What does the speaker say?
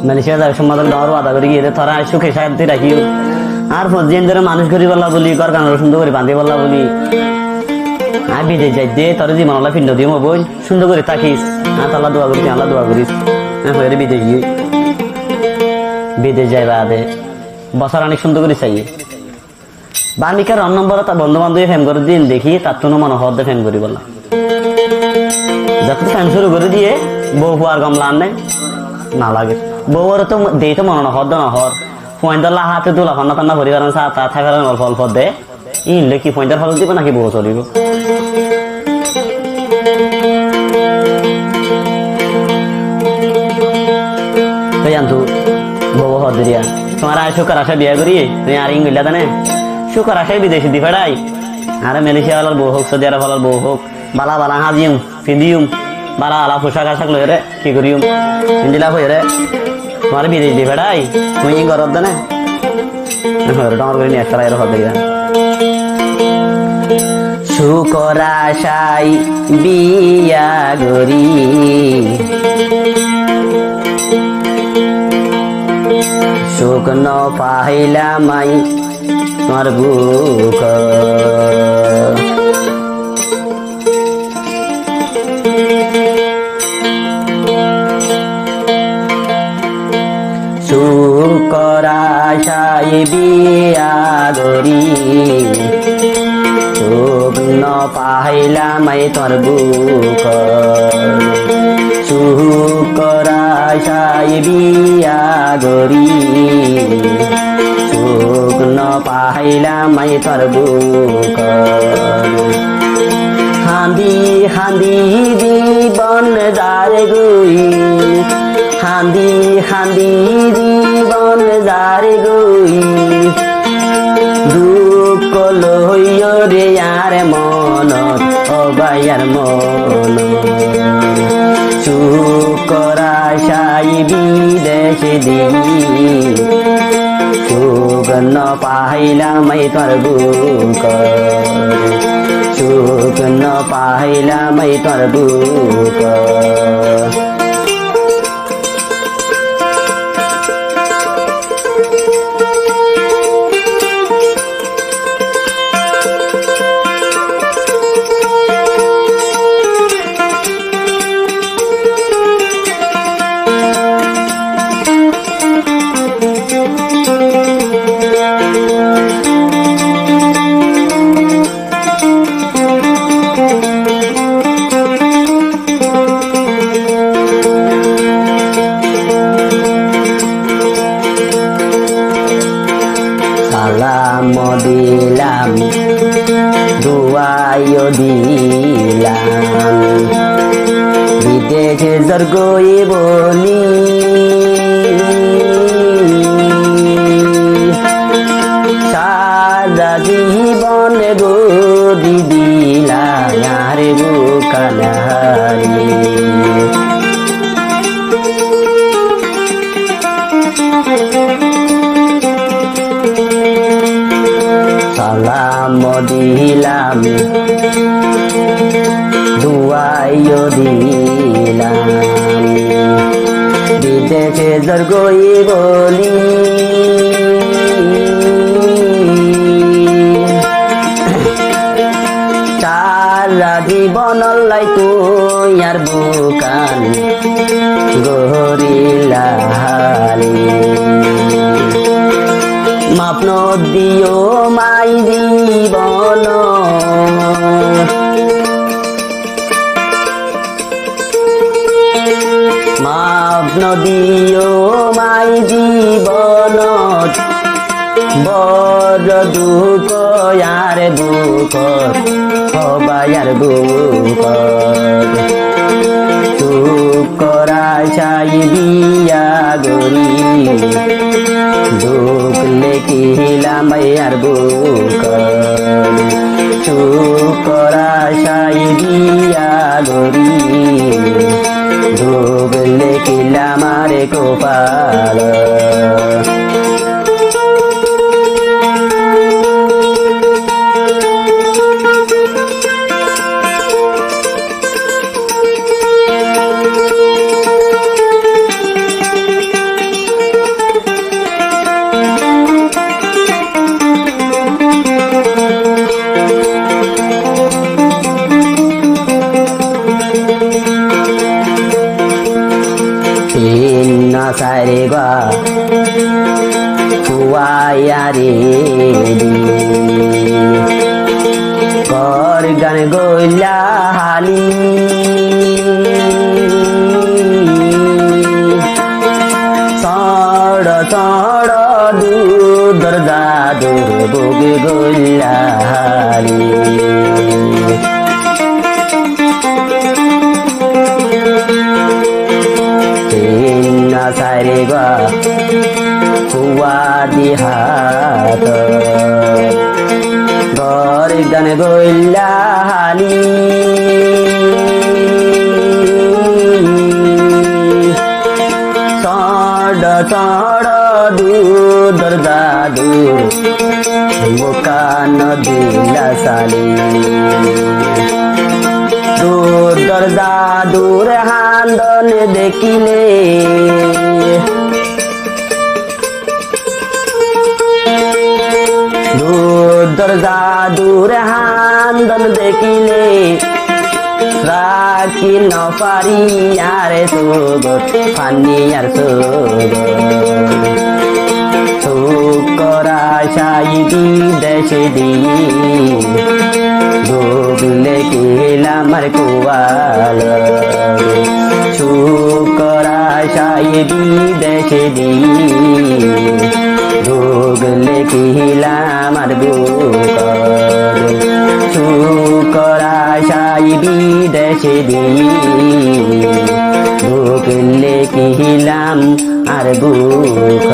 Malaysia যাবে সমাধান দেওয়ার আদা করে গিয়ে তোরা সুখে শান্তি রাখিও আর ফজিন ধরে মানুষ করি বললা বলি কর গান সুন্দর করে বাঁধি বললা বলি আর বিদেশ যাই দে তোর জীবন আল্লাহ ফিন্ড দিও বই সুন্দর করে থাকিস আর আল্লাহ দোয়া করিস আল্লাহ দোয়া করিস হয়ে বিদেশ গিয়ে বিদেশ যাইবা দে বছর অনেক সুন্দর করে চাই বামিকার রন নম্বর তার বন্ধু বান্ধবী ফ্যান করে দিন দেখি তার তো মনে হদ ফ্যান করি বললাম যত ফ্যান শুরু করে দিয়ে বউ হুয়ার গমলা আন নেই না লাগে বউর তো দেই তো মনে হদ না হর পয়েন্টার হাতে তোলা ফান্না টান্না ভরি কারণ তা থাকার অল্প অল্প দে ইনলে কি পয়েন্টার ফল দিব নাকি বউ চলিব তুই জানতু বউ হদ দিয়া তোমার আয় শুকার আশা বিয়া করি তুমি আর ইংলিলা জানে শুকার আশায় বিদেশি দি ফেড়াই আর মালয়েশিয়া ওয়ালার বউ হোক সৌদি আরব ওয়ালার বউ হোক বালা বালা হাজিম ফিদিউম বালা আলা পোশাক আশাক লই রে কি করিউম ইন্দিলা হই রে তোমার বিদেশ দি ফেড়াই তুমি গরব জানে ডর করে নিয়ে আসতে হদ দিয়া শুকর আশায় বিয়া গরি সুখ ন পাইলামাই তোমার বুক শুকর আশায় বিয়া গরি সুখ ন পাইলামাই তোমার বুক শুকর আশায় বিয়া গরি সুখ ন পাইলামাই তোর বুক হান্দি হান্দি জীবন যারে গুই হান্দি হান্দি জীবন যারে গুই দুঃখ লইয় রে আর মন অবায়ার মন শুকর আশায় বিদেশ দিই সুখ ন পাইলামাই তোর বুক সুখ ন পাইলামাই তোর বুক সালাম দিলাম দুয়াইও দিলাম বিদেশে জর্গই বলি সারা জীবন গদি দিলাম আর বুকানারি সালাম দিলাম দুয়াইও দিলাম বিদেশে জর্গই বলি সারা জীবন লাই তুই আর বুকান গরিলাহালি মাপন দিও মাই জীবন মাপন দিও মাই জীবন বড় দুঃখ আর বুক হবায়ার বুক শুকর আশায় বিয়া গরি দুঃখ লেখিলাম আর বুক শুকর আশায় বিয়া গরি দুঃখ লেখিলাম আর কপাল তিন সারে গা কুয়ারে কর গান গইলা হালি চড় চড় দুধর দাদুর বুগে গইলা হালি তিন সারে গা কুয়া দিহাত গর গান গইলা হালি চড় চড় দুধর দাদু মুকান দিলা সালি দুধর দাদুর হান্দন দেখিলে দুধর দাদুর হান্দন দেখিলে রাখি ন পারি আরে সুগর পানি আর সুগর শুকরা সাই দেশে দি ডুবলে কিলা মার কুয়াল শুকরা সাই দেশে দি ডুবলে কিলা মার বুকর শুকরা সাই দেশে দি ঢুকলে কিলাম আর বুক